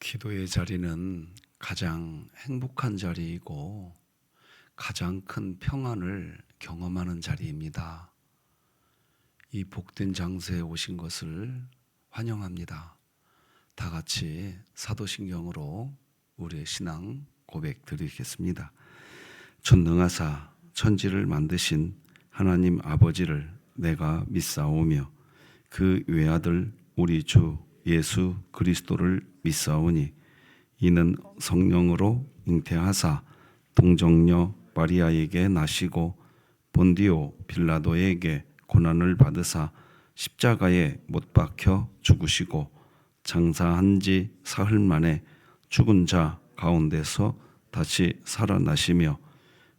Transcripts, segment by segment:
기도의 자리는 가장 행복한 자리이고 가장 큰 평안을 경험하는 자리입니다. 이 복된 장소에 오신 것을 환영합니다. 다 같이 사도신경으로 우리의 신앙 고백 드리겠습니다. 전능하사 천지를 만드신 하나님 아버지를 내가 믿사오며 그 외아들 우리 주 예수 그리스도를 믿사오니 이는 성령으로 잉태하사 동정녀 마리아에게 나시고 본디오 빌라도에게 고난을 받으사 십자가에 못 박혀 죽으시고 장사한 지 사흘 만에 죽은 자 가운데서 다시 살아나시며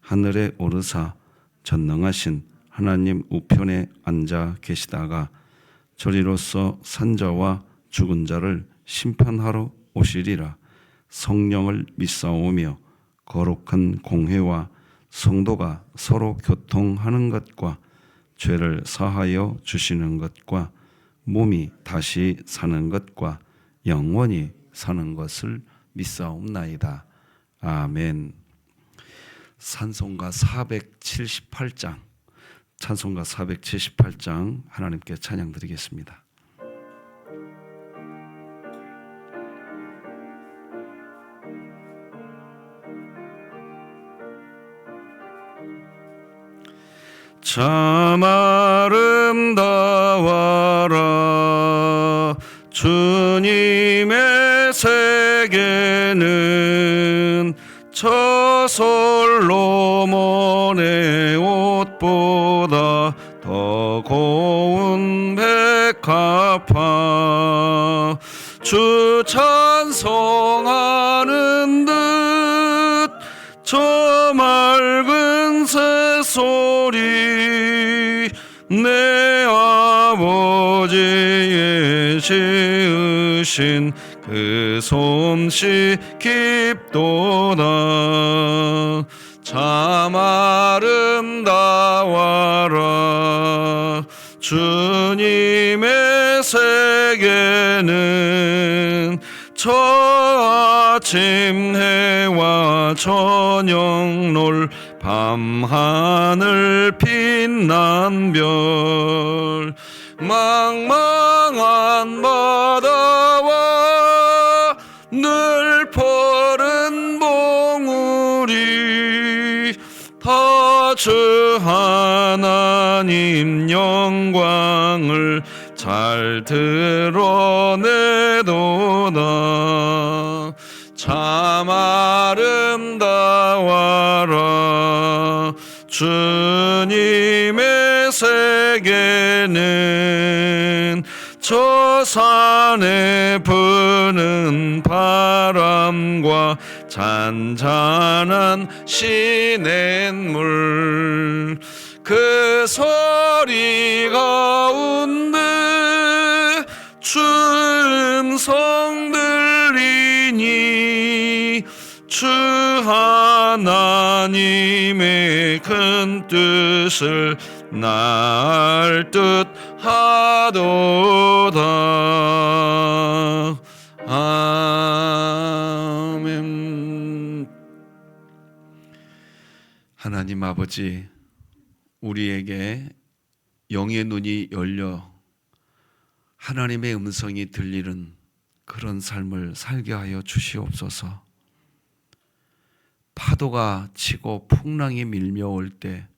하늘에 오르사 전능하신 하나님 우편에 앉아 계시다가 저리로서 산자와 죽은 자를 심판하러 오시리라. 성령을 믿사오며 거룩한 공회와 성도가 서로 교통하는 것과 죄를 사하여 주시는 것과 몸이 다시 사는 것과 영원히 사는 것을 믿사옵나이다. 아멘. 찬송가 478장 찬송가 478장 하나님께 찬양 드리겠습니다. 참 아름다워라 주님의 세계는 저 솔로몬의 옷보다 더 고운 백합화 주 찬송하는 듯 저 맑은 새소리 내 아버지의 지으신 그 솜씨 깊도다. 참 아름다워라 주님의 세계는 저 아침 해와 저녁 놀 밤하늘 빛난 별 망망한 바다와 늘 푸른 봉우리 다 주 하나님 영광을 잘 드러내도다. 참 아름다워라 주님의 세계는 저 산에 부는 바람과 잔잔한 시냇물 그 소리 가운데 주 음성 들리니 주 하나님의 큰 뜻을 날 듯 하도다. 아멘. 하나님 아버지, 우리에게 영의 눈이 열려 하나님의 음성이 들리는 그런 삶을 살게 하여 주시옵소서. 파도가 치고 풍랑이 밀려올 때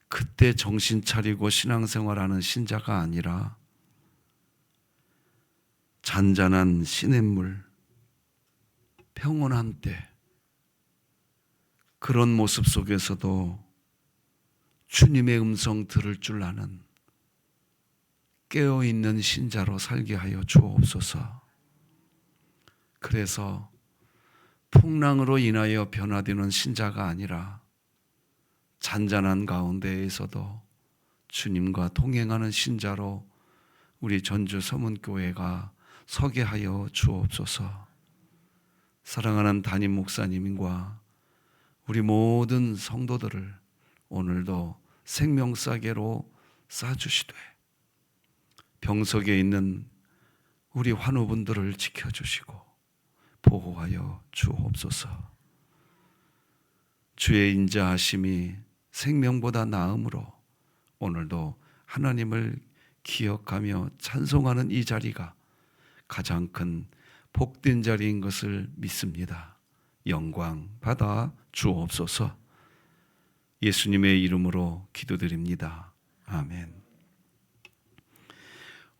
그때 정신 차리고 신앙생활하는 신자가 아니라 잔잔한 시냇물, 평온한 때 그런 모습 속에서도 주님의 음성 들을 줄 아는 깨어있는 신자로 살게 하여 주옵소서. 그래서 풍랑으로 인하여 변화되는 신자가 아니라 잔잔한 가운데에서도 주님과 동행하는 신자로 우리 전주 서문교회가 서게 하여 주옵소서. 사랑하는 담임 목사님과 우리 모든 성도들을 오늘도 생명싸개로 싸주시되 병석에 있는 우리 환우분들을 지켜주시고 보호하여 주옵소서. 주의 인자하심이 생명보다 나음으로 오늘도 하나님을 기억하며 찬송하는 이 자리가 가장 큰 복된 자리인 것을 믿습니다. 영광 받아 주옵소서. 예수님의 이름으로 기도드립니다. 아멘.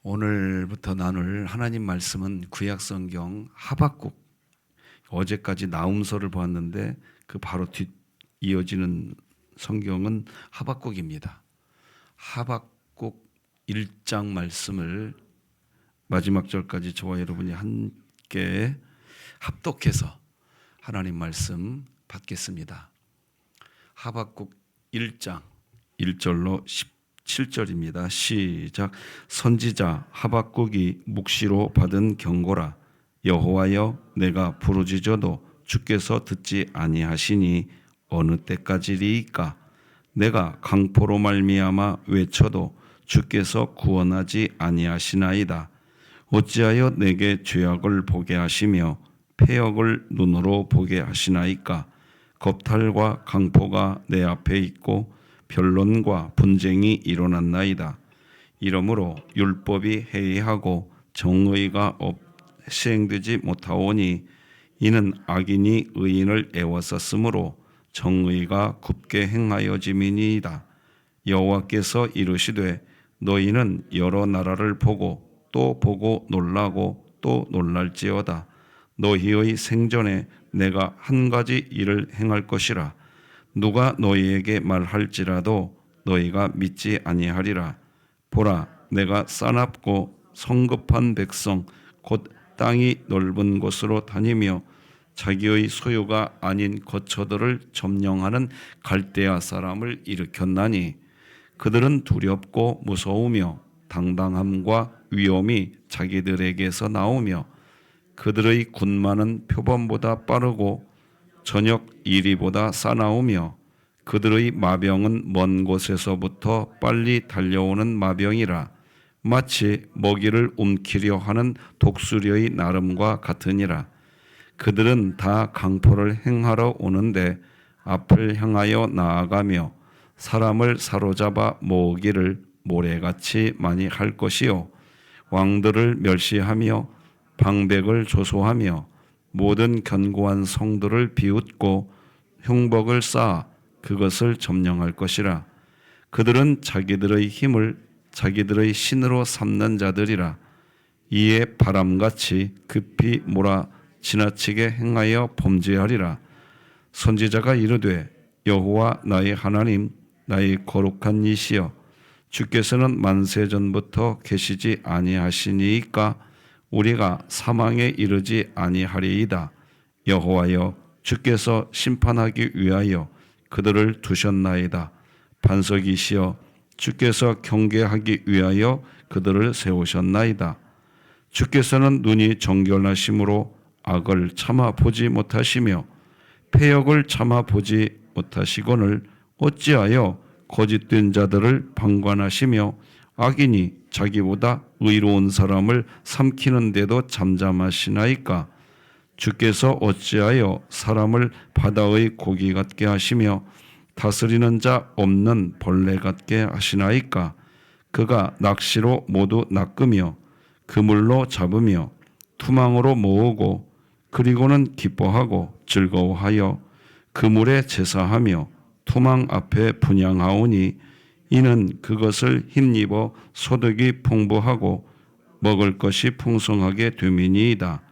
오늘부터 나눌 하나님 말씀은 구약성경 하박국, 어제까지 나훔서를 보았는데 그 바로 뒤 이어지는 성경은 하박국입니다. 하박국 1장 말씀을 마지막 절까지 저와 여러분이 함께 합독해서 하나님 말씀 받겠습니다. 하박국 1장 1절로 17절입니다. 시작. 선지자 하박국이 묵시로 받은 경고라. 여호와여, 내가 부르짖어도 주께서 듣지 아니하시니 어느 때까지리이까? 내가 강포로 말미암아 외쳐도 주께서 구원하지 아니하시나이다. 어찌하여 내게 죄악을 보게 하시며 패역을 눈으로 보게 하시나이까? 겁탈과 강포가 내 앞에 있고 변론과 분쟁이 일어났나이다. 이러므로 율법이 해이하고 정의가 시행되지 못하오니 이는 악인이 의인을 애워쌌으므로 정의가 굽게 행하여짐이니이다. 여호와께서 이르시되 너희는 여러 나라를 보고 또 보고 놀라고 또 놀랄지어다. 너희의 생전에 내가 한 가지 일을 행할 것이라. 누가 너희에게 말할지라도 너희가 믿지 아니하리라. 보라, 내가 싸납고 성급한 백성 곧 땅이 넓은 곳으로 다니며 자기의 소유가 아닌 거처들을 점령하는 갈대아 사람을 일으켰나니 그들은 두렵고 무서우며 당당함과 위엄이 자기들에게서 나오며 그들의 군마는 표범보다 빠르고 저녁 이리보다 싸나우며 그들의 마병은 먼 곳에서부터 빨리 달려오는 마병이라. 마치 먹이를 움키려 하는 독수리의 나름과 같으니라. 그들은 다 강포를 행하러 오는데 앞을 향하여 나아가며 사람을 사로잡아 모으기를 모래같이 많이 할 것이요 왕들을 멸시하며 방백을 조소하며 모든 견고한 성들을 비웃고 흉복을 쌓아 그것을 점령할 것이라. 그들은 자기들의 힘을 자기들의 신으로 삼는 자들이라. 이에 바람같이 급히 몰아 지나치게 행하여 범죄하리라. 선지자가 이르되 여호와 나의 하나님, 나의 거룩한 이시여, 주께서는 만세 전부터 계시지 아니하시니이까 우리가 사망에 이르지 아니하리이다. 여호와여, 주께서 심판하기 위하여 그들을 두셨나이다. 반석이시여, 주께서 경계하기 위하여 그들을 세우셨나이다. 주께서는 눈이 정결하심으로 악을 참아 보지 못하시며 패역을 참아 보지 못하시거늘 어찌하여 거짓된 자들을 방관하시며 악인이 자기보다 의로운 사람을 삼키는데도 잠잠하시나이까? 주께서 어찌하여 사람을 바다의 고기 같게 하시며 다스리는 자 없는 벌레 같게 하시나이까? 그가 낚시로 모두 낚으며 그물로 잡으며 투망으로 모으고 그리고는 기뻐하고 즐거워하여 그물에 제사하며 투망 앞에 분향하오니 이는 그것을 힘입어 소득이 풍부하고 먹을 것이 풍성하게 됨이니이다.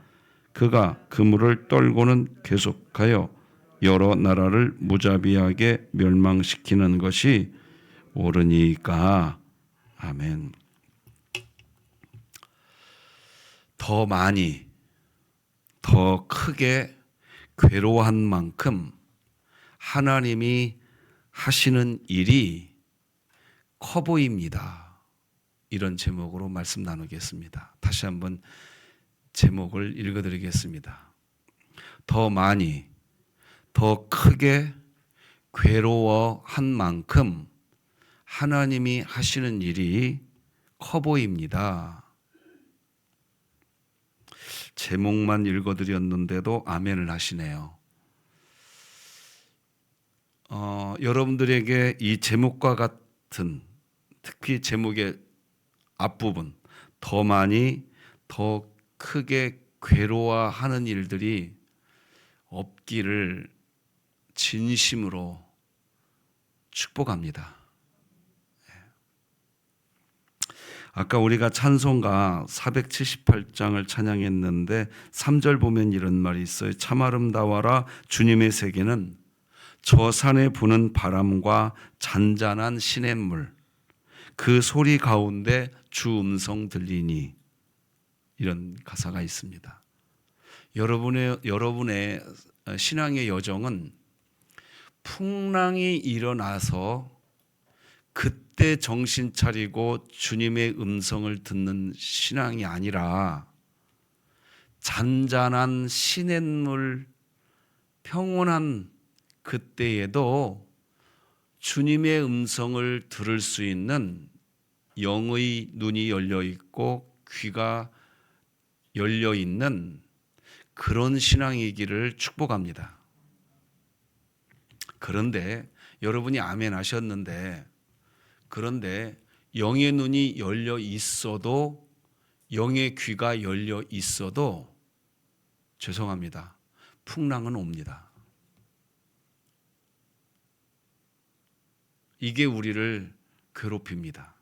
그가 그물을 떨고는 계속하여 여러 나라를 무자비하게 멸망시키는 것이 옳으니까. 아멘. 더 많이, 더 크게 괴로워한 만큼 하나님이 하시는 일이 커 보입니다. 이런 제목으로 말씀 나누겠습니다. 다시 한번 제목을 읽어드리겠습니다. 더 많이, 더 크게 괴로워한 만큼 하나님이 하시는 일이 커 보입니다. 제목만 읽어드렸는데도 아멘을 하시네요. 여러분들에게 이 제목과 같은, 특히 제목의 앞부분, 더 많이 더 크게 괴로워하는 일들이 없기를 진심으로 축복합니다. 아까 우리가 찬송가 478장을 찬양했는데 3절 보면 이런 말이 있어요. 참 아름다워라 주님의 세계는 저 산에 부는 바람과 잔잔한 시냇물, 그 소리 가운데 주 음성 들리니, 이런 가사가 있습니다. 여러분의 신앙의 여정은 풍랑이 일어나서 그때 정신 차리고 주님의 음성을 듣는 신앙이 아니라 잔잔한 시냇물, 평온한 그때에도 주님의 음성을 들을 수 있는 영의 눈이 열려 있고 귀가 열려 있는 그런 신앙이기를 축복합니다. 그런데 여러분이 아멘 하셨는데, 그런데 영의 눈이 열려 있어도, 영의 귀가 열려 있어도 죄송합니다. 풍랑은 옵니다. 이게 우리를 괴롭힙니다.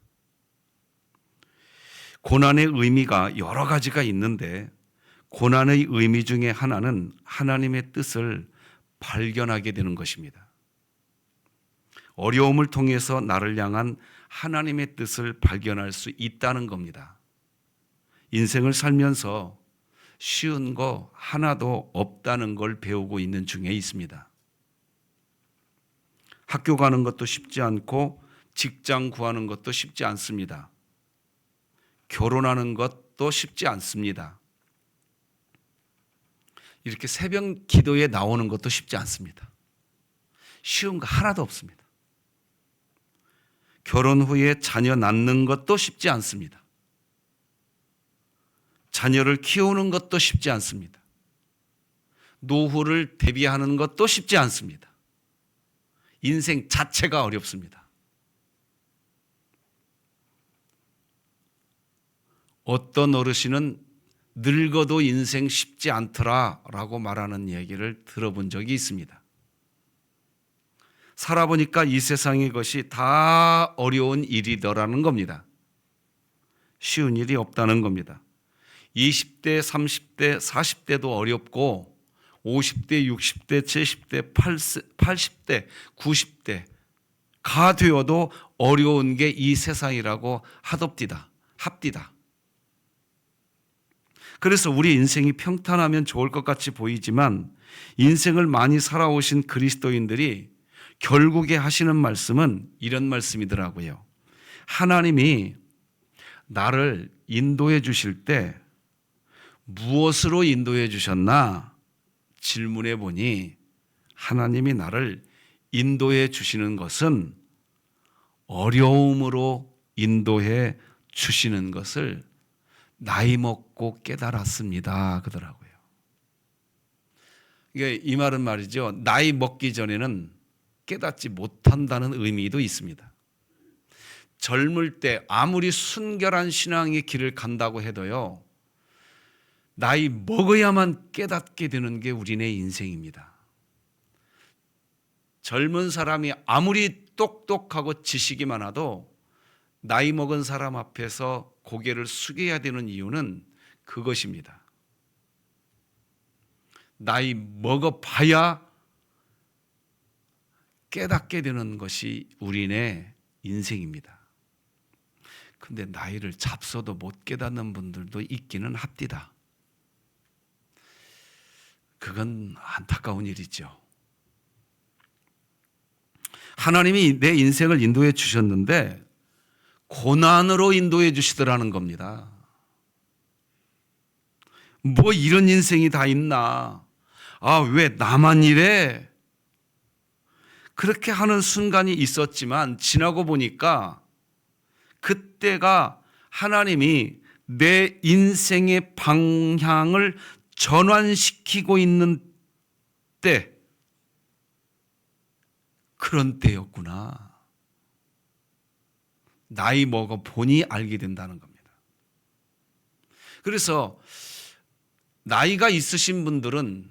고난의 의미가 여러 가지가 있는데 고난의 의미 중에 하나는 하나님의 뜻을 발견하게 되는 것입니다. 어려움을 통해서 나를 향한 하나님의 뜻을 발견할 수 있다는 겁니다. 인생을 살면서 쉬운 거 하나도 없다는 걸 배우고 있는 중에 있습니다. 학교 가는 것도 쉽지 않고 직장 구하는 것도 쉽지 않습니다. 결혼하는 것도 쉽지 않습니다. 이렇게 새벽 기도에 나오는 것도 쉽지 않습니다. 쉬운 거 하나도 없습니다. 결혼 후에 자녀 낳는 것도 쉽지 않습니다. 자녀를 키우는 것도 쉽지 않습니다. 노후를 대비하는 것도 쉽지 않습니다. 인생 자체가 어렵습니다. 어떤 어르신은 늙어도 인생 쉽지 않더라라고 말하는 얘기를 들어본 적이 있습니다. 살아보니까 이 세상의 것이 다 어려운 일이더라는 겁니다. 쉬운 일이 없다는 겁니다. 20대, 30대, 40대도 어렵고 50대, 60대, 70대, 80대, 90대가 되어도 어려운 게 이 세상이라고 합디다. 그래서 우리 인생이 평탄하면 좋을 것 같이 보이지만 인생을 많이 살아오신 그리스도인들이 결국에 하시는 말씀은 이런 말씀이더라고요. 하나님이 나를 인도해 주실 때 무엇으로 인도해 주셨나 질문해 보니 하나님이 나를 인도해 주시는 것은 어려움으로 인도해 주시는 것을 나이 먹고 깨달았습니다. 그러더라고요. 이게 이 말은 말이죠. 나이 먹기 전에는 깨닫지 못한다는 의미도 있습니다. 젊을 때 아무리 순결한 신앙의 길을 간다고 해도요, 나이 먹어야만 깨닫게 되는 게 우리네 인생입니다. 젊은 사람이 아무리 똑똑하고 지식이 많아도 나이 먹은 사람 앞에서 고개를 숙여야 되는 이유는 그것입니다. 나이 먹어봐야 깨닫게 되는 것이 우리네 인생입니다. 근데 나이를 잡숴도 못 깨닫는 분들도 있기는 합디다. 그건 안타까운 일이죠. 하나님이 내 인생을 인도해 주셨는데 고난으로 인도해 주시더라는 겁니다. 뭐 이런 인생이 다 있나? 아, 왜 나만 이래? 그렇게 하는 순간이 있었지만 지나고 보니까 그때가 하나님이 내 인생의 방향을 전환시키고 있는 때, 그런 때였구나. 나이 먹어 보니 알게 된다는 겁니다. 그래서 나이가 있으신 분들은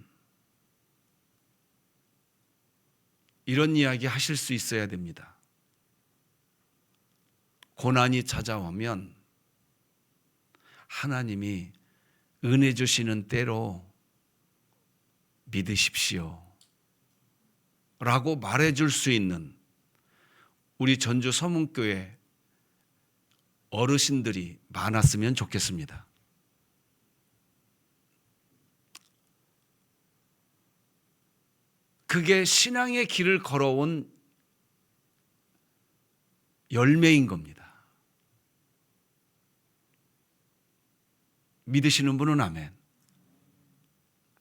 이런 이야기 하실 수 있어야 됩니다. 고난이 찾아오면 하나님이 은혜 주시는 때로 믿으십시오 라고 말해줄 수 있는 우리 전주 서문교회 어르신들이 많았으면 좋겠습니다. 그게 신앙의 길을 걸어온 열매인 겁니다. 믿으시는 분은 아멘.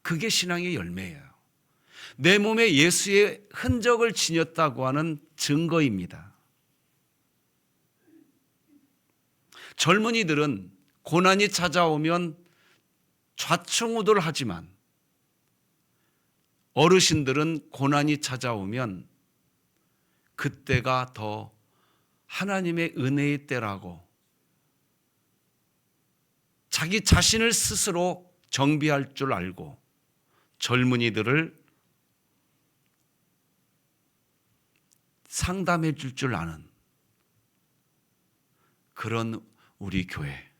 그게 신앙의 열매예요. 내 몸에 예수의 흔적을 지녔다고 하는 증거입니다. 젊은이들은 고난이 찾아오면 좌충우돌하지만 어르신들은 고난이 찾아오면 그때가 더 하나님의 은혜의 때라고 자기 자신을 스스로 정비할 줄 알고 젊은이들을 상담해 줄 줄 아는 그런 우리 교회,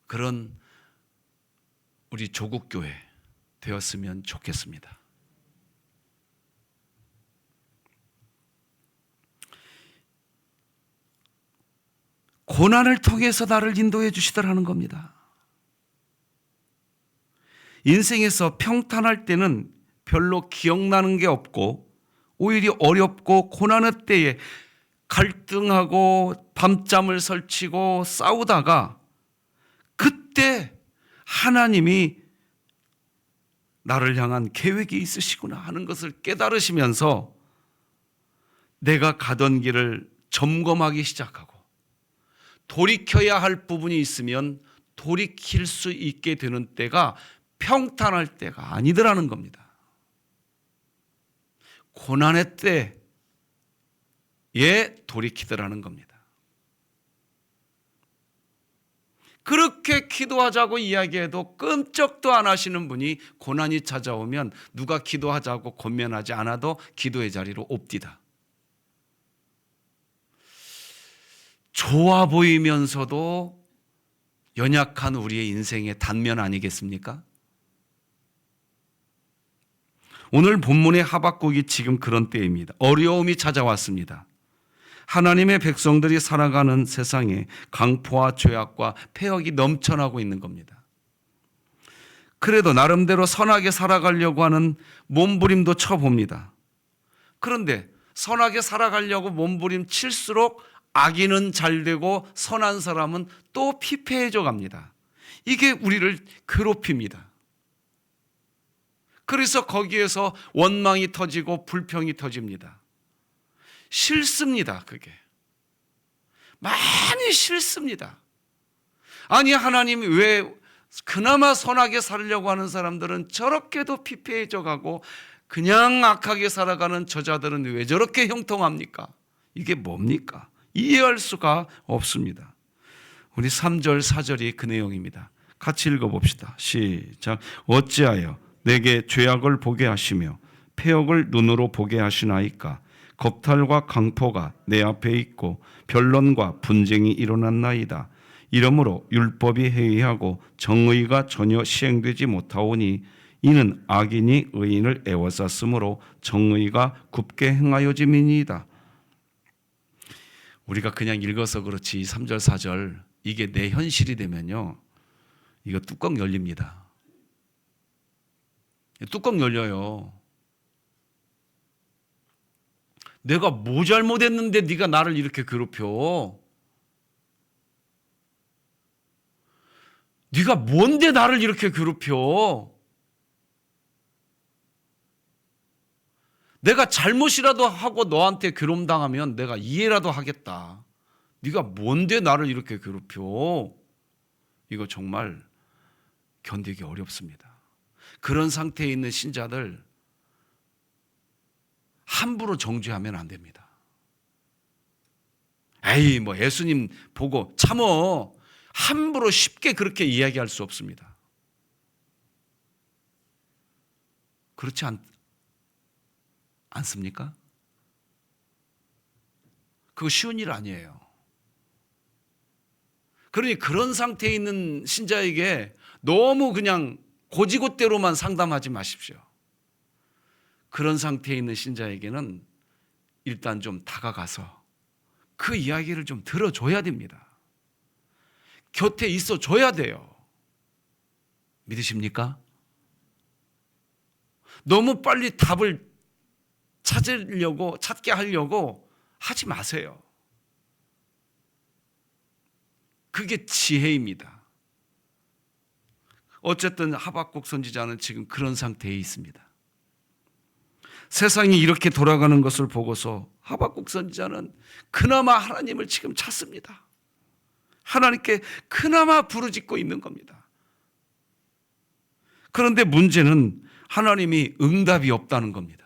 그런 우리 조국교회 되었으면 좋겠습니다. 고난을 통해서 나를 인도해 주시더라는 겁니다. 인생에서 평탄할 때는 별로 기억나는 게 없고 오히려 어렵고 고난의 때에 갈등하고 밤잠을 설치고 싸우다가 그때 하나님이 나를 향한 계획이 있으시구나 하는 것을 깨달으시면서 내가 가던 길을 점검하기 시작하고 돌이켜야 할 부분이 있으면 돌이킬 수 있게 되는 때가 평탄할 때가 아니더라는 겁니다. 고난의 때에 돌이키더라는 겁니다. 그렇게 기도하자고 이야기해도 끔찍도 안 하시는 분이 고난이 찾아오면 누가 기도하자고 권면하지 않아도 기도의 자리로 옵디다. 좋아 보이면서도 연약한 우리의 인생의 단면 아니겠습니까? 오늘 본문의 하박국이 지금 그런 때입니다. 어려움이 찾아왔습니다. 하나님의 백성들이 살아가는 세상에 강포와 죄악과 폐역이 넘쳐나고 있는 겁니다. 그래도 나름대로 선하게 살아가려고 하는 몸부림도 쳐봅니다. 그런데 선하게 살아가려고 몸부림 칠수록 악인은 잘되고 선한 사람은 또 피폐해져 갑니다. 이게 우리를 괴롭힙니다. 그래서 거기에서 원망이 터지고 불평이 터집니다. 싫습니다. 그게 많이 싫습니다. 아니 하나님 왜 그나마 선하게 살려고 하는 사람들은 저렇게도 피폐해져 가고 그냥 악하게 살아가는 저자들은 왜 저렇게 형통합니까? 이게 뭡니까? 이해할 수가 없습니다. 우리 3절 4절이 그 내용입니다. 같이 읽어봅시다. 시작. 어찌하여 내게 죄악을 보게 하시며 폐역을 눈으로 보게 하시나이까? 겁탈과 강포가 내 앞에 있고 변론과 분쟁이 일어났나이다. 이러므로 율법이 해이하고 정의가 전혀 시행되지 못하오니 이는 악인이 의인을 애워쌌으므로 정의가 굽게 행하여짐이니이다. 우리가 그냥 읽어서 그렇지 3절 4절 이게 내 현실이 되면요 이거 뚜껑 열립니다. 뚜껑 열려요. 내가 뭐 잘못했는데 네가 나를 이렇게 괴롭혀? 네가 뭔데 나를 이렇게 괴롭혀? 내가 잘못이라도 하고 너한테 괴로움 당하면 내가 이해라도 하겠다. 네가 뭔데 나를 이렇게 괴롭혀? 이거 정말 견디기 어렵습니다. 그런 상태에 있는 신자들 함부로 정죄하면 안 됩니다. 에이, 뭐 예수님 보고 참어. 함부로 쉽게 그렇게 이야기할 수 없습니다. 그렇지 않습니까? 그거 쉬운 일 아니에요. 그러니 그런 상태에 있는 신자에게 너무 그냥 고지고대로만 상담하지 마십시오. 그런 상태에 있는 신자에게는 일단 좀 다가가서 그 이야기를 좀 들어줘야 됩니다. 곁에 있어 줘야 돼요. 믿으십니까? 너무 빨리 답을 찾게 하려고 하지 마세요. 그게 지혜입니다. 어쨌든 하박국 선지자는 지금 그런 상태에 있습니다. 세상이 이렇게 돌아가는 것을 보고서 하박국 선지자는 그나마 하나님을 지금 찾습니다. 하나님께 그나마 부르짖고 있는 겁니다. 그런데 문제는 하나님이 응답이 없다는 겁니다.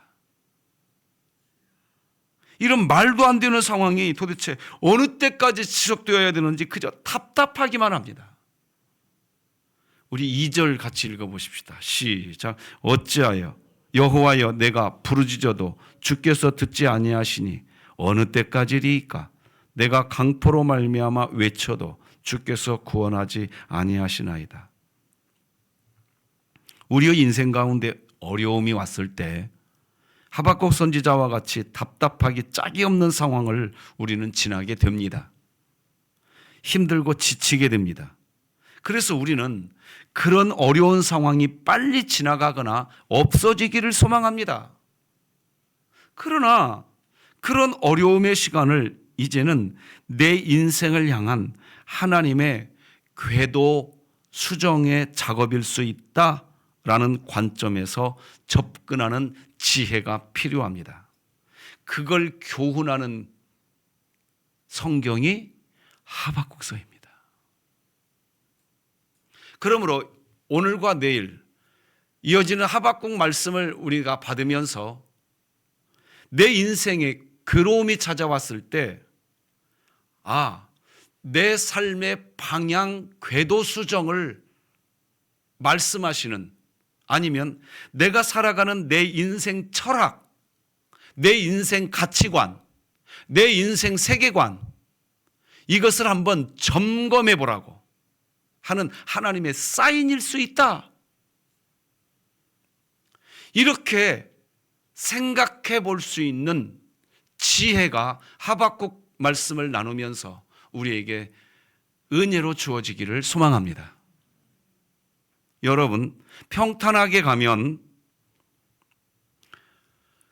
이런 말도 안 되는 상황이 도대체 어느 때까지 지속되어야 되는지 그저 답답하기만 합니다. 우리 2절 같이 읽어보십시다. 시작. 어찌하여 여호와여 내가 부르짖어도 주께서 듣지 아니하시니 어느 때까지리이까? 내가 강포로 말미암아 외쳐도 주께서 구원하지 아니하시나이다. 우리의 인생 가운데 어려움이 왔을 때 하박국 선지자와 같이 답답하기 짝이 없는 상황을 우리는 지나게 됩니다. 힘들고 지치게 됩니다. 그래서 우리는 그런 어려운 상황이 빨리 지나가거나 없어지기를 소망합니다. 그러나 그런 어려움의 시간을 이제는 내 인생을 향한 하나님의 궤도 수정의 작업일 수 있다라는 관점에서 접근하는 지혜가 필요합니다. 그걸 교훈하는 성경이 하박국서입니다. 그러므로 오늘과 내일 이어지는 하박국 말씀을 우리가 받으면서 내 인생에 괴로움이 찾아왔을 때 내 삶의 방향 궤도 수정을 말씀하시는, 아니면 내가 살아가는 내 인생 철학, 내 인생 가치관, 내 인생 세계관, 이것을 한번 점검해 보라고 하는 하나님의 사인일 수 있다. 이렇게 생각해 볼 수 있는 지혜가 하박국 말씀을 나누면서 우리에게 은혜로 주어지기를 소망합니다. 여러분, 평탄하게 가면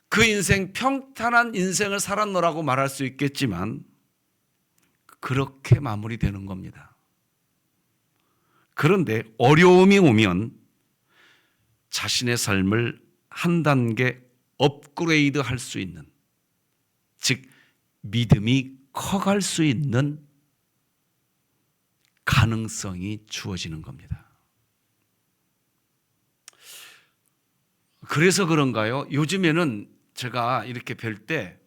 그 인생 평탄한 인생을 살았노라고 말할 수 있겠지만 그렇게 마무리되는 겁니다. 그런데 어려움이 오면 자신의 삶을 한 단계 업그레이드 할 수 있는, 즉 믿음이 커갈 수 있는 가능성이 주어지는 겁니다. 그래서 그런가요? 요즘에는 제가 이렇게 뵐 때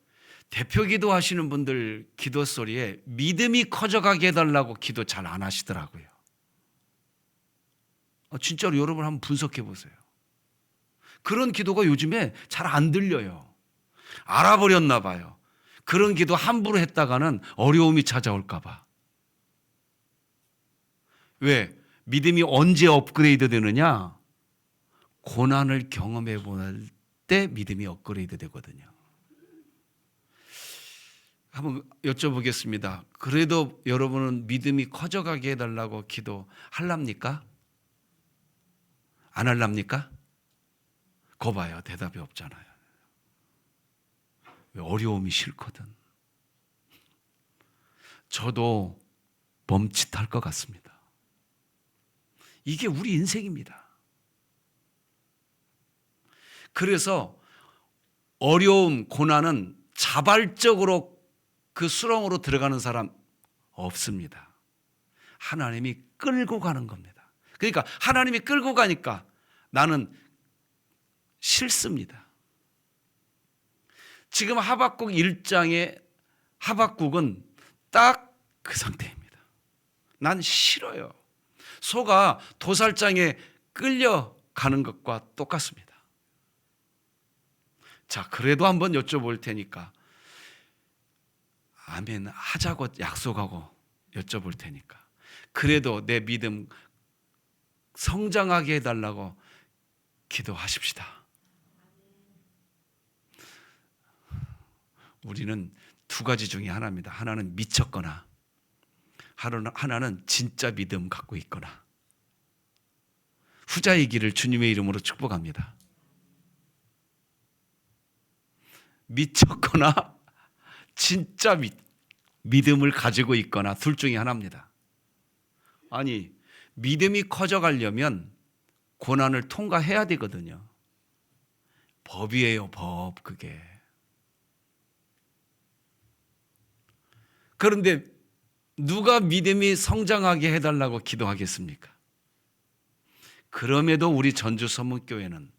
대표 기도하시는 분들 기도 소리에 믿음이 커져가게 해달라고 기도 잘 안 하시더라고요. 진짜로 여러분 한번 분석해 보세요. 그런 기도가 요즘에 잘 안 들려요. 알아버렸나 봐요. 그런 기도 함부로 했다가는 어려움이 찾아올까 봐. 왜? 믿음이 언제 업그레이드 되느냐? 고난을 경험해 볼 때 믿음이 업그레이드 되거든요. 한번 여쭤보겠습니다. 그래도 여러분은 믿음이 커져가게 해달라고 기도할랍니까? 안 할랍니까? 거 봐요. 대답이 없잖아요. 왜? 어려움이 싫거든. 저도 멈칫할 것 같습니다. 이게 우리 인생입니다. 그래서 어려움, 고난은 자발적으로 그 수렁으로 들어가는 사람 없습니다. 하나님이 끌고 가는 겁니다. 그러니까 하나님이 끌고 가니까 나는 싫습니다. 지금 하박국 1장의 하박국은 딱 그 상태입니다. 난 싫어요. 소가 도살장에 끌려가는 것과 똑같습니다. 자, 그래도 한번 여쭤볼 테니까, 아멘 하자고 약속하고 여쭤볼 테니까, 그래도 내 믿음 성장하게 해달라고 기도하십시다. 우리는 두 가지 중에 하나입니다. 하나는 미쳤거나 하나는 진짜 믿음 갖고 있거나. 후자이기를 주님의 이름으로 축복합니다. 미쳤거나 진짜 믿음을 가지고 있거나 둘 중에 하나입니다. 아니, 믿음이 커져가려면 고난을 통과해야 되거든요. 법이에요, 법. 그게. 그런데 누가 믿음이 성장하게 해달라고 기도하겠습니까? 그럼에도 우리 전주서문교회는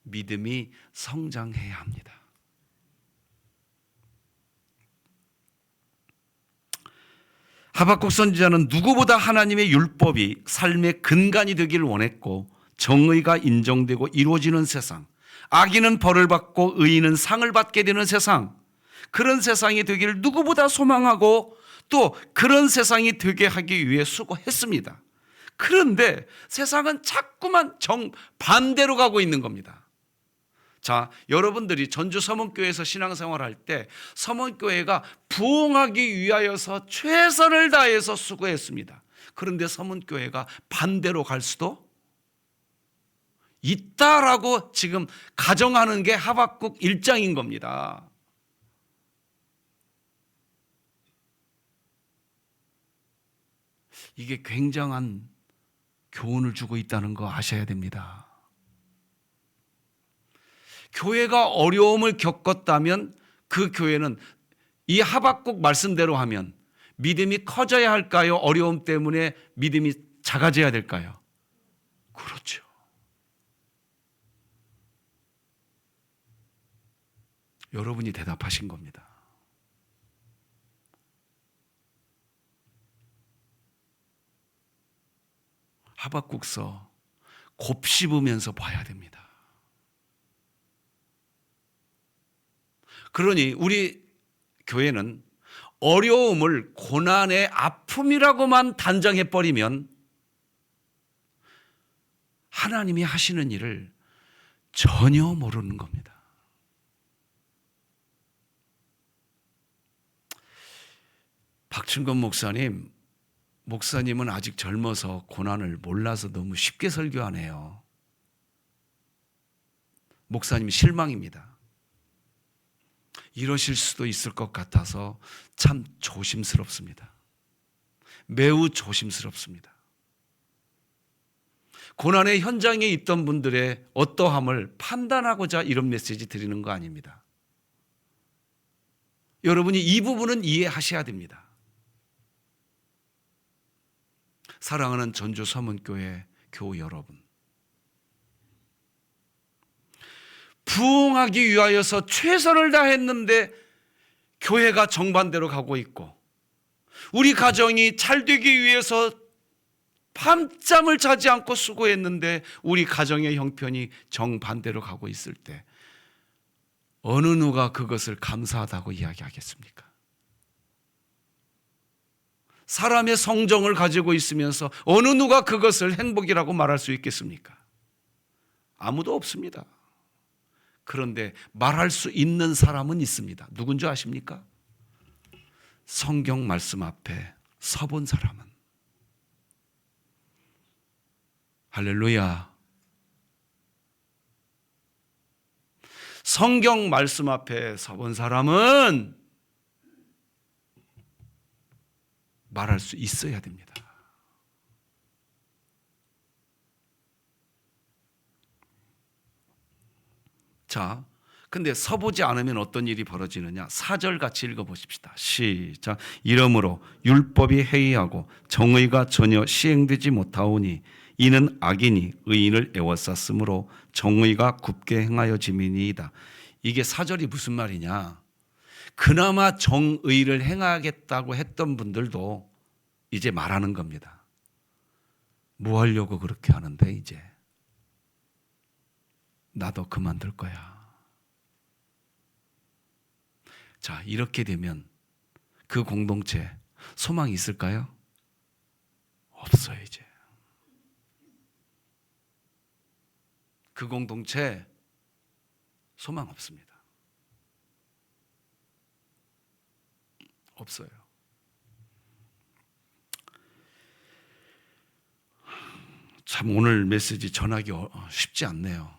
믿음이 성장해야 합니다. 하박국 선지자는 누구보다 하나님의 율법이 삶의 근간이 되기를 원했고, 정의가 인정되고 이루어지는 세상, 악인은 벌을 받고 의인은 상을 받게 되는 세상, 그런 세상이 되기를 누구보다 소망하고 또 그런 세상이 되게 하기 위해 수고했습니다. 그런데 세상은 자꾸만 정반대로 가고 있는 겁니다. 자, 여러분들이 전주 서문교회에서 신앙생활할 때 서문교회가 부흥하기 위하여서 최선을 다해서 수고했습니다. 그런데 서문교회가 반대로 갈 수도 있다라고 지금 가정하는 게 하박국 1장인 겁니다. 이게 굉장한 교훈을 주고 있다는 거 아셔야 됩니다. 교회가 어려움을 겪었다면 그 교회는 이 하박국 말씀대로 하면 믿음이 커져야 할까요? 어려움 때문에 믿음이 작아져야 될까요? 그렇죠. 여러분이 대답하신 겁니다. 하박국서 곱씹으면서 봐야 됩니다. 그러니 우리 교회는 어려움을 고난의 아픔이라고만 단정해버리면 하나님이 하시는 일을 전혀 모르는 겁니다. 박춘건 목사님은 아직 젊어서 고난을 몰라서 너무 쉽게 설교하네요. 목사님 실망입니다. 이러실 수도 있을 것 같아서 참 조심스럽습니다. 매우 조심스럽습니다. 고난의 현장에 있던 분들의 어떠함을 판단하고자 이런 메시지 드리는 거 아닙니다. 여러분이 이 부분은 이해하셔야 됩니다. 사랑하는 전주 서문교회 교우 여러분, 부흥하기 위하여서 최선을 다했는데 교회가 정반대로 가고 있고, 우리 가정이 잘 되기 위해서 밤잠을 자지 않고 수고했는데 우리 가정의 형편이 정반대로 가고 있을 때 어느 누가 그것을 감사하다고 이야기하겠습니까? 사람의 성정을 가지고 있으면서 어느 누가 그것을 행복이라고 말할 수 있겠습니까? 아무도 없습니다. 그런데 말할 수 있는 사람은 있습니다. 누군지 아십니까? 성경 말씀 앞에 서본 사람은. 할렐루야. 성경 말씀 앞에 서본 사람은 말할 수 있어야 됩니다. 자, 근데 서보지 않으면 어떤 일이 벌어지느냐? 4절 같이 읽어보십시다. 시작. 이러므로 율법이 해이하고 정의가 전혀 시행되지 못하오니 이는 악인이 의인을 애워쌌으므로 정의가 굽게 행하여짐이니이다. 이게 4절이 무슨 말이냐? 그나마 정의를 행하겠다고 했던 분들도 이제 말하는 겁니다. 뭐 하려고 그렇게 하는데 이제 나도 그만둘 거야. 자, 이렇게 되면 그 공동체 소망이 있을까요? 없어요, 이제. 그 공동체 소망 없습니다. 없어요. 참 오늘 메시지 전하기 쉽지 않네요.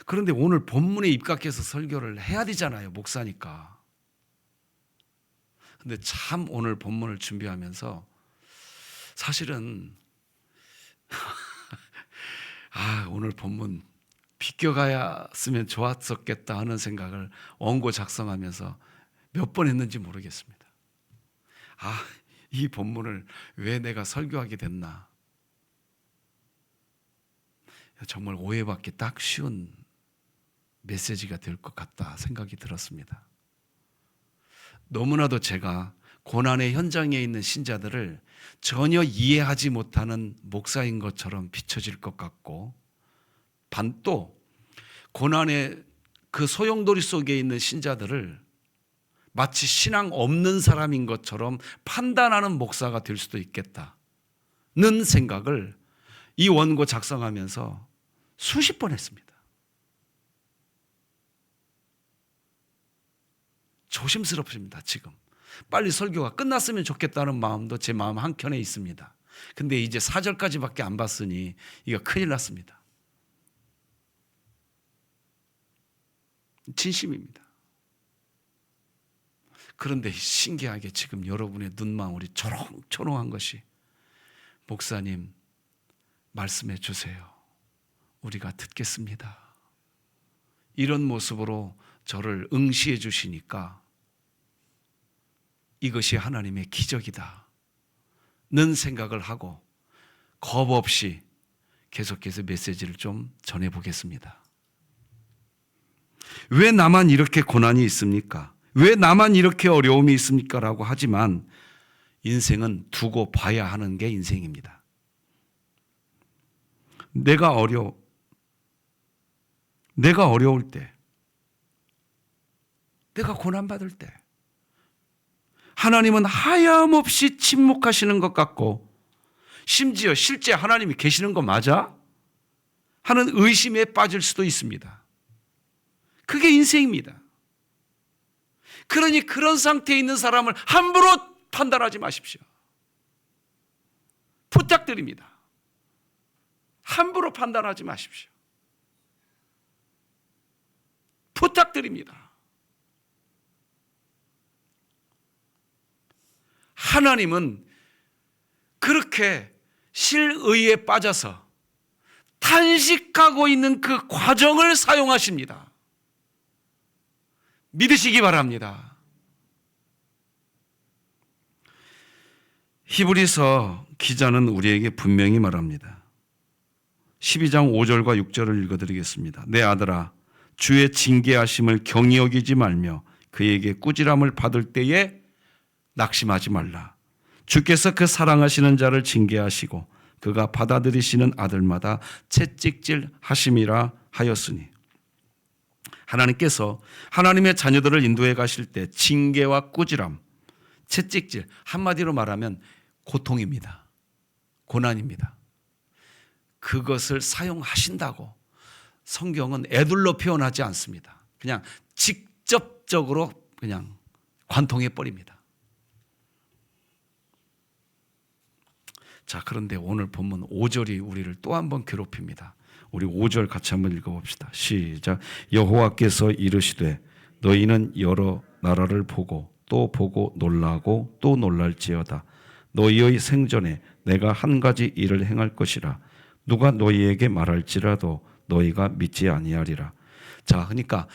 그런데 오늘 본문에 입각해서 설교를 해야 되잖아요, 목사니까. 근데 참 오늘 본문을 준비하면서 사실은 오늘 본문 비껴가야으면 좋았었겠다 하는 생각을 원고 작성하면서 몇 번 했는지 모르겠습니다. 이 본문을 왜 내가 설교하게 됐나. 정말 오해받기 딱 쉬운 메시지가 될 것 같다 생각이 들었습니다. 너무나도 제가 고난의 현장에 있는 신자들을 전혀 이해하지 못하는 목사인 것처럼 비춰질 것 같고, 또 고난의 그 소용돌이 속에 있는 신자들을 마치 신앙 없는 사람인 것처럼 판단하는 목사가 될 수도 있겠다는 생각을 이 원고 작성하면서 수십 번 했습니다. 조심스럽습니다. 지금 빨리 설교가 끝났으면 좋겠다는 마음도 제 마음 한켠에 있습니다. 근데 이제 4절까지밖에 안 봤으니 이거 큰일 났습니다. 진심입니다. 그런데 신기하게 지금 여러분의 눈망울이 초롱초롱한 것이, 목사님 말씀해 주세요. 우리가 듣겠습니다. 이런 모습으로 저를 응시해 주시니까 이것이 하나님의 기적이다 는 생각을 하고 겁 없이 계속해서 메시지를 좀 전해보겠습니다. 왜 나만 이렇게 고난이 있습니까? 왜 나만 이렇게 어려움이 있습니까? 라고 하지만 인생은 두고 봐야 하는 게 인생입니다. 내가 어려울 때, 내가 고난받을 때 하나님은 하염없이 침묵하시는 것 같고, 심지어 실제 하나님이 계시는 거 맞아? 하는 의심에 빠질 수도 있습니다. 그게 인생입니다. 그러니 그런 상태에 있는 사람을 함부로 판단하지 마십시오. 부탁드립니다. 함부로 판단하지 마십시오. 부탁드립니다. 하나님은 그렇게 실의에 빠져서 탄식하고 있는 그 과정을 사용하십니다. 믿으시기 바랍니다. 히브리서 기자는 우리에게 분명히 말합니다. 12장 5절과 6절을 읽어드리겠습니다. 내 아들아, 주의 징계하심을 경히 여기지 말며 그에게 꾸지람을 받을 때에 낙심하지 말라. 주께서 그 사랑하시는 자를 징계하시고 그가 받아들이시는 아들마다 채찍질 하심이라 하였으니, 하나님께서 하나님의 자녀들을 인도해 가실 때 징계와 꾸지람, 채찍질, 한마디로 말하면 고통입니다. 고난입니다. 그것을 사용하신다고 성경은 애둘러 표현하지 않습니다. 그냥 직접적으로 그냥 관통해 버립니다. 자, 그런데 오늘 본문 5절이 우리를 또 한 번 괴롭힙니다. 우리 5절 같이 한번 읽어봅시다. 시작. 여호와께서 이르시되 너희는 여러 나라를 보고 또 보고 놀라고 또 놀랄지어다. 너희의 생전에 내가 한 가지 일을 행할 것이라. 누가 너희에게 말할지라도 너희가 믿지 아니하리라. 자, 그러니까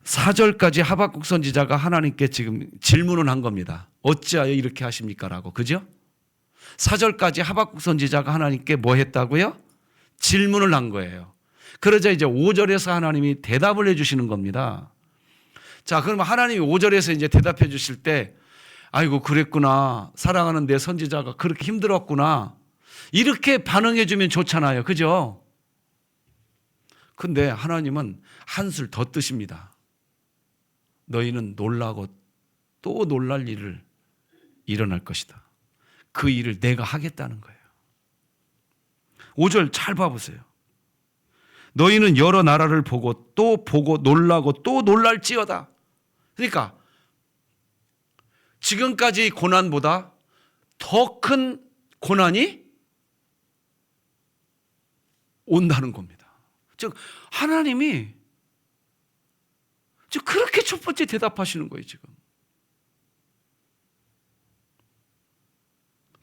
4절까지 하박국 선지자가 하나님께 지금 질문을 한 겁니다. 어찌하여 이렇게 하십니까? 라고. 그죠? 4절까지 하박국 선지자가 하나님께 뭐 했다고요? 질문을 한 거예요. 그러자 이제 5절에서 하나님이 대답을 해 주시는 겁니다. 자, 그러면 하나님이 5절에서 이제 대답해 주실 때, 아이고, 그랬구나. 사랑하는 내 선지자가 그렇게 힘들었구나. 이렇게 반응해 주면 좋잖아요. 그죠? 근데 하나님은 한술 더 뜨십니다. 너희는 놀라고 또 놀랄 일을 일어날 것이다. 그 일을 내가 하겠다는 거예요. 5절 잘 봐보세요. 너희는 여러 나라를 보고 또 보고 놀라고 또 놀랄지어다. 그러니까 지금까지 고난보다 더 큰 고난이 온다는 겁니다. 즉 하나님이 즉 그렇게 첫 번째 대답하시는 거예요. 지금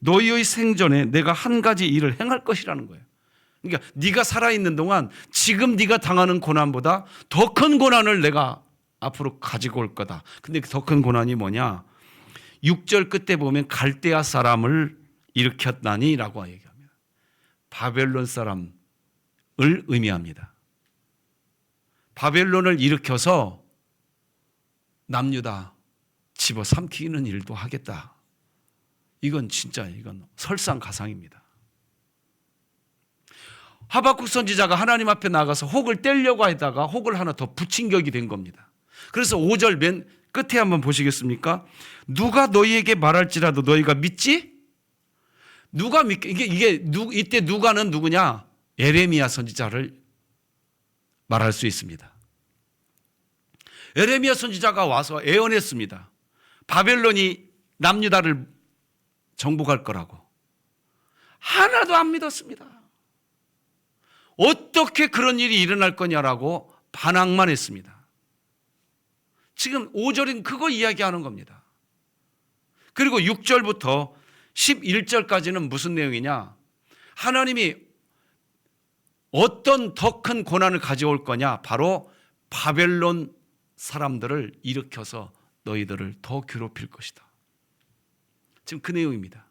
너희의 생전에 내가 한 가지 일을 행할 것이라는 거예요. 그러니까 네가 살아있는 동안 지금 네가 당하는 고난보다 더 큰 고난을 내가 앞으로 가지고 올 거다. 근데 더 큰 고난이 뭐냐? 6절 끝에 보면 갈대아 사람을 일으켰다니 라고 얘기합니다. 바벨론 사람을 의미합니다. 바벨론을 일으켜서 남유다 집어삼키는 일도 하겠다. 이건 진짜 이건 설상가상입니다. 하박국 선지자가 하나님 앞에 나가서 혹을 떼려고 하다가 혹을 하나 더 붙인 격이 된 겁니다. 그래서 5절 맨 끝에 한번 보시겠습니까? 누가 너희에게 말할지라도 너희가 믿지? 누가 믿게? 이때 누가는 누구냐? 에레미야 선지자를 말할 수 있습니다. 에레미야 선지자가 와서 예언했습니다. 바벨론이 남유다를 정복할 거라고. 하나도 안 믿었습니다. 어떻게 그런 일이 일어날 거냐라고 반항만 했습니다. 지금 5절은 그거 이야기하는 겁니다. 그리고 6절부터 11절까지는 무슨 내용이냐? 하나님이 어떤 더 큰 고난을 가져올 거냐? 바로 바벨론 사람들을 일으켜서 너희들을 더 괴롭힐 것이다. 지금 그 내용입니다.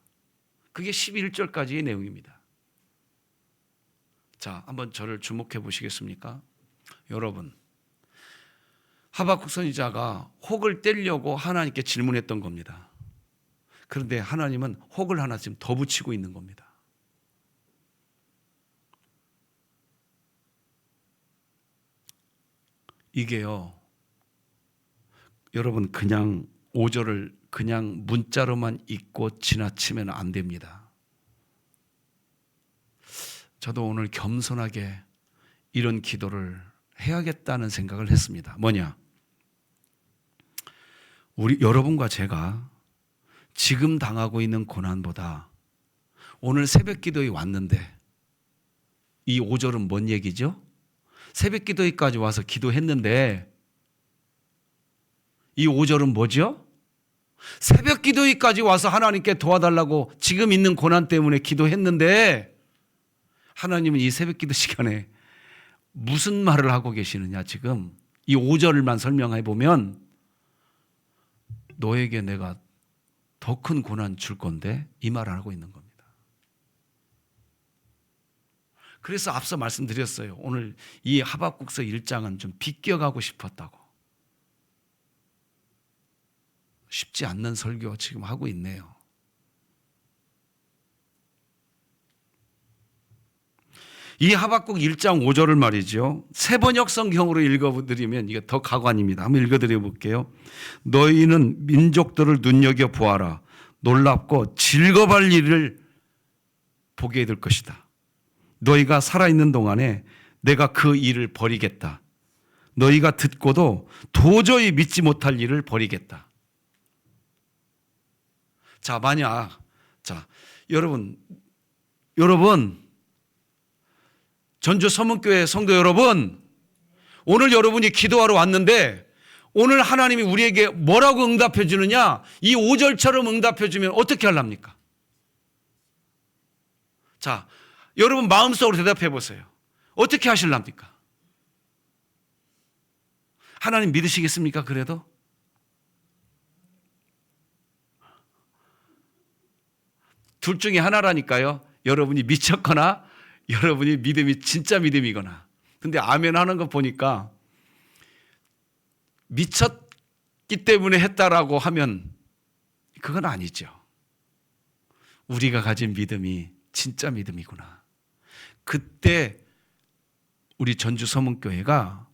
그게 11절까지의 내용입니다. 자, 한번 저를 주목해 보시겠습니까? 여러분, 하박국 선지자가 혹을 떼려고 하나님께 질문했던 겁니다. 그런데 하나님은 혹을 하나 지금 더 붙이고 있는 겁니다. 이게요, 여러분 그냥 5절을 그냥 문자로만 읽고 지나치면 안 됩니다. 저도 오늘 겸손하게 이런 기도를 해야겠다는 생각을 했습니다. 뭐냐? 우리 여러분과 제가 지금 당하고 있는 고난보다 오늘 새벽 기도에 왔는데 이 5절은 뭔 얘기죠? 새벽 기도회까지 와서 기도했는데 이 5절은 뭐죠? 새벽 기도회까지 와서 하나님께 도와달라고 지금 있는 고난 때문에 기도했는데 하나님은 이 새벽 기도 시간에 무슨 말을 하고 계시느냐? 지금 이 5절만 설명해 보면 너에게 내가 더 큰 고난 줄 건데 이 말을 하고 있는 겁니다. 그래서 앞서 말씀드렸어요. 오늘 이 하박국서 1장은 좀 비껴가고 싶었다고. 쉽지 않는 설교 지금 하고 있네요. 이 하박국 1장 5절을 말이죠. 새번역 성경으로 읽어드리면 이게 더 가관입니다. 한번 읽어드려 볼게요. 너희는 민족들을 눈여겨보아라. 놀랍고 즐거워할 일을 보게 될 것이다. 너희가 살아있는 동안에 내가 그 일을 버리겠다. 너희가 듣고도 도저히 믿지 못할 일을 버리겠다. 자, 만약 여러분 전주 서문교회 성도 여러분, 오늘 여러분이 기도하러 왔는데 오늘 하나님이 우리에게 뭐라고 응답해 주느냐? 이 5절처럼 응답해 주면 어떻게 하랍니까? 자, 여러분 마음속으로 대답해 보세요. 어떻게 하실랍니까? 하나님 믿으시겠습니까? 그래도? 둘 중에 하나라니까요. 여러분이 미쳤거나 여러분이 믿음이 진짜 믿음이거나. 근데 아멘 하는 거 보니까 미쳤기 때문에 했다라고 하면 그건 아니죠. 우리가 가진 믿음이 진짜 믿음이구나. 그때 우리 전주 서문교회가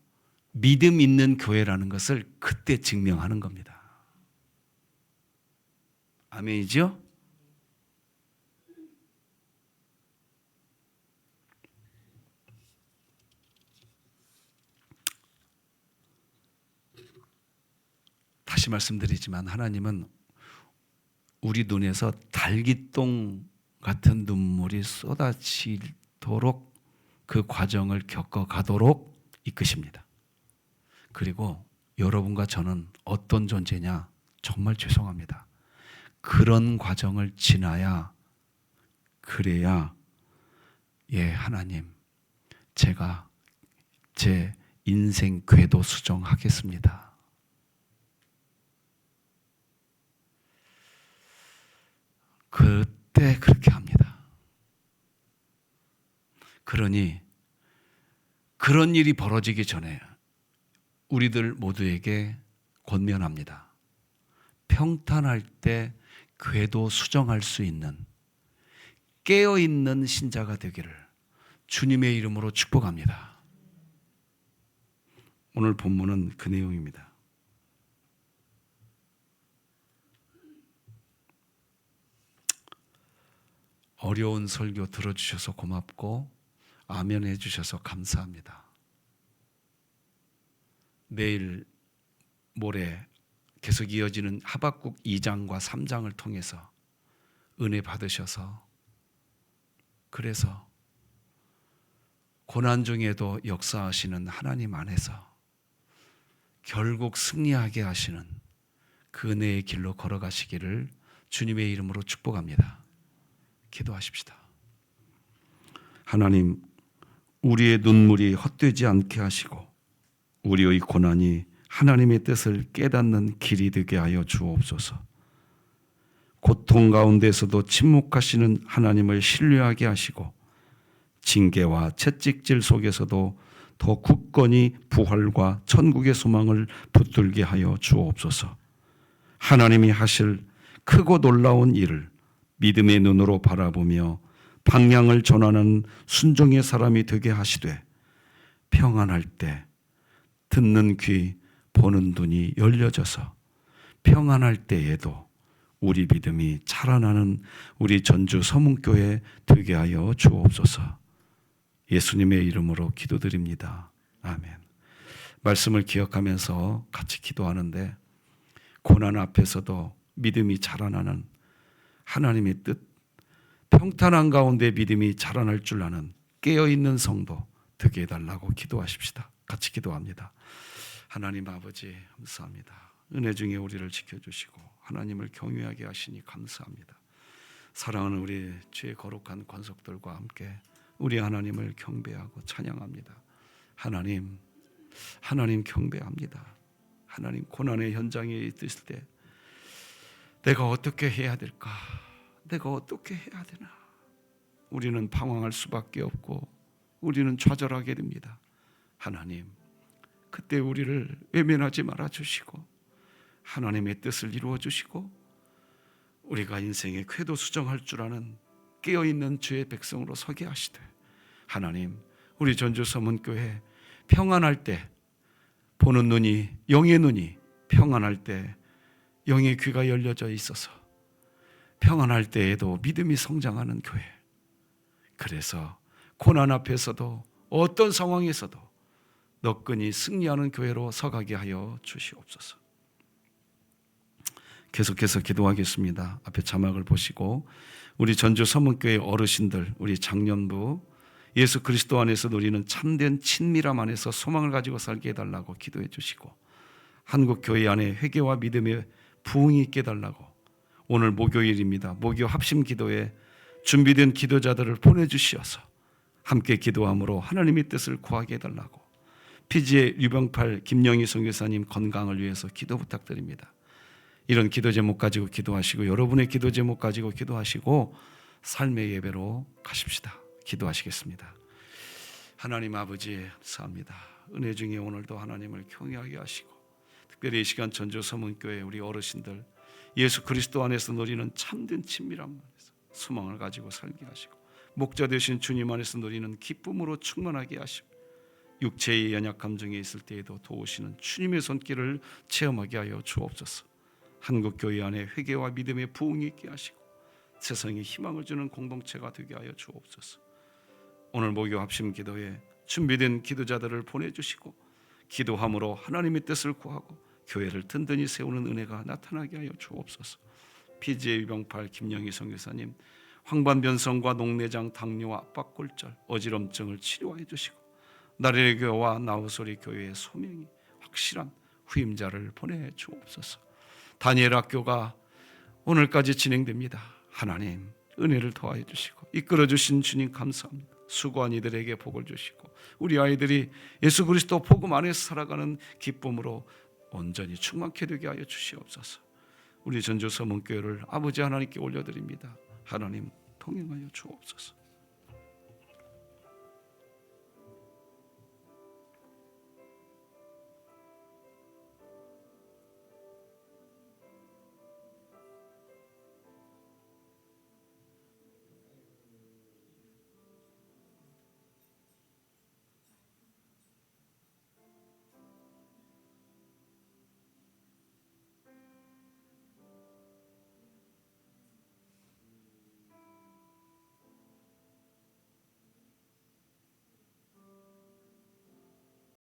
믿음 있는 교회라는 것을 그때 증명하는 겁니다. 아멘이죠? 다시 말씀드리지만 하나님은 우리 눈에서 달기똥 같은 눈물이 쏟아지도록 그 과정을 겪어가도록 이끄십니다. 그리고 여러분과 저는 어떤 존재냐? 정말 죄송합니다. 그런 과정을 지나야 그래야 하나님 제가 제 인생 궤도 수정하겠습니다. 그때 그렇게 합니다. 그러니 그런 일이 벌어지기 전에 우리들 모두에게 권면합니다. 평탄할 때 궤도 수정할 수 있는 깨어있는 신자가 되기를 주님의 이름으로 축복합니다. 오늘 본문은 그 내용입니다. 어려운 설교 들어주셔서 고맙고 아멘 해주셔서 감사합니다. 내일 모레 계속 이어지는 하박국 2장과 3장을 통해서 은혜 받으셔서 그래서 고난 중에도 역사하시는 하나님 안에서 결국 승리하게 하시는 그 은혜의 길로 걸어가시기를 주님의 이름으로 축복합니다. 기도하십시다. 하나님, 우리의 눈물이 헛되지 않게 하시고 우리의 고난이 하나님의 뜻을 깨닫는 길이 되게 하여 주옵소서. 고통 가운데서도 침묵하시는 하나님을 신뢰하게 하시고 징계와 채찍질 속에서도 더 굳건히 부활과 천국의 소망을 붙들게 하여 주옵소서. 하나님이 하실 크고 놀라운 일을 믿음의 눈으로 바라보며 방향을 전하는 순종의 사람이 되게 하시되 평안할 때 듣는 귀 보는 눈이 열려져서 평안할 때에도 우리 믿음이 자라나는 우리 전주 서문교회 되게 하여 주옵소서. 예수님의 이름으로 기도드립니다. 아멘. 말씀을 기억하면서 같이 기도하는데 고난 앞에서도 믿음이 자라나는 하나님의 뜻, 평탄한 가운데 믿음이 자라날 줄 아는 깨어있는 성도 되게 해달라고 기도하십시다. 같이 기도합니다. 하나님 아버지 감사합니다. 은혜 중에 우리를 지켜주시고 하나님을 경외하게 하시니 감사합니다. 사랑하는 우리 주의 거룩한 권속들과 함께 우리 하나님을 경배하고 찬양합니다. 하나님 경배합니다. 하나님 고난의 현장에 있을 때 내가 어떻게 해야 될까? 내가 어떻게 해야 되나? 우리는 방황할 수밖에 없고 우리는 좌절하게 됩니다. 하나님, 그때 우리를 외면하지 말아 주시고 하나님의 뜻을 이루어 주시고 우리가 인생의 궤도 수정할 줄 아는 깨어있는 주의 백성으로 서게 하시되 하나님, 우리 전주 서문교회 평안할 때 보는 눈이, 영의 눈이 평안할 때 영의 귀가 열려져 있어서 평안할 때에도 믿음이 성장하는 교회, 그래서 고난 앞에서도 어떤 상황에서도 너끈히 승리하는 교회로 서가게 하여 주시옵소서. 계속해서 기도하겠습니다. 앞에 자막을 보시고 우리 전주 서문교회 어르신들, 우리 장년부 예수 그리스도 안에서 누리는 참된 친밀함 안에서 소망을 가지고 살게 해달라고 기도해 주시고 한국 교회 안에 회개와 믿음의 부흥이 있게 해달라고 오늘 목요일입니다. 목요 합심 기도에 준비된 기도자들을 보내주시어서 함께 기도함으로 하나님의 뜻을 구하게 해달라고 피지의 유병팔 김영희 선교사님 건강을 위해서 기도 부탁드립니다. 이런 기도 제목 가지고 기도하시고 여러분의 기도 제목 가지고 기도하시고 삶의 예배로 가십시다. 기도하시겠습니다. 하나님 아버지 감사합니다. 은혜 중에 오늘도 하나님을 경외하게 하시고 특별히 이 시간 전주서문교회 우리 어르신들 예수 그리스도 안에서 누리는 참된 친밀함 안에서 소망을 가지고 살게 하시고 목자 되신 주님 안에서 누리는 기쁨으로 충만하게 하시고 육체의 연약함 중에 있을 때에도 도우시는 주님의 손길을 체험하게 하여 주옵소서. 한국교회 안에 회개와 믿음의 부흥이 있게 하시고 세상에 희망을 주는 공동체가 되게 하여 주옵소서. 오늘 목요 합심 기도에 준비된 기도자들을 보내주시고 기도함으로 하나님의 뜻을 구하고 교회를 든든히 세우는 은혜가 나타나게 하여 주옵소서. 피지의 유병팔 김영희 선교사님 황반변성과 녹내장 당뇨와 압박골절 어지럼증을 치료해 주시고 나래의 교회와 나우소리 교회의 소명이 확실한 후임자를 보내주옵소서. 다니엘 학교가 오늘까지 진행됩니다. 하나님 은혜를 더하여 주시고 이끌어 주신 주님 감사합니다. 수고한 이들에게 복을 주시고 우리 아이들이 예수 그리스도 복음 안에서 살아가는 기쁨으로 온전히 충만케 되게 하여 주시옵소서. 우리 전주 서문교회를 아버지 하나님께 올려드립니다. 하나님 동행하여 주옵소서.